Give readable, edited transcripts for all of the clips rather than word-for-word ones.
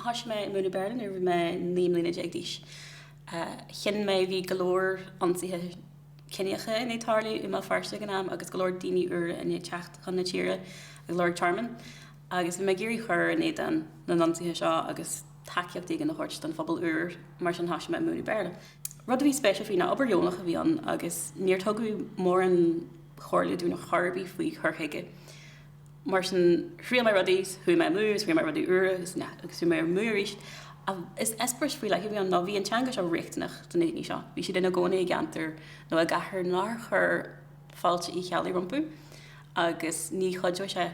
has me in Berlin over me namely na jagdish. Chin me vi galore ansi Kenyacha in Italy my first naam agus galore dini in chacht gan na tire Lord Charman agus me geri chur in dan na nansi sha agus takeocht tegen na hort dan fabel mar an has me in Berlin. Rud vi special fi na oberjonach vi an agus neer togu more an chorle doen nog harbi fi churhige. Maar zijn veel meer ruddies, hoe mijn moes, veel meer ruddy is net, ik zie meer moerisch. Is espers veel like we aan nou wie een change zo richtig te niet zo. Wie zit in een gone ganter, nou ik ga her naar haar valt ik jali rompu. Agus niet gaat zo je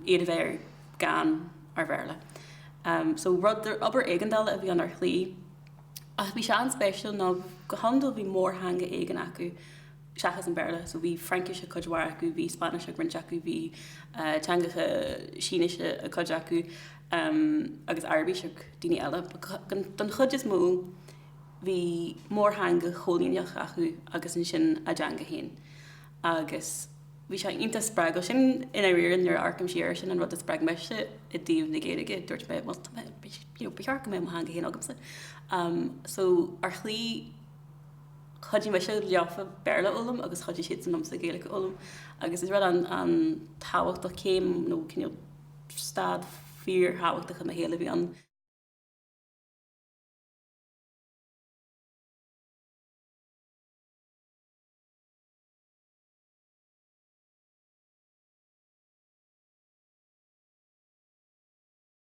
eerder weer gaan erverlen. So rud er aber eigendal wie aan haar glie. Ach wie zijn special nou gehandel wie more hangen eigen aku. Shachas in Berla, so we Frankish Kojwaraku, we Spanish Grinjaku, we Tangacha Shinish Kojaku, agus Arabish Dini Ella, dan Hodges Mo, we more hanga holding Yachaku, agus in Shin Ajanga Hin. Agus we shall inta sprag, Shin in a rear in their Arkham Sheershin and what the sprag mesh it, Div Negated, Dutch Bed, well, Biharkam hanga hin August. So Archli. Chodí me se leafa berla olum agus chodí siad an nomsa gaeilge olum agus is rud an táhacht a céim nó cinneal stad fíor háhacht a chu na héile bhí an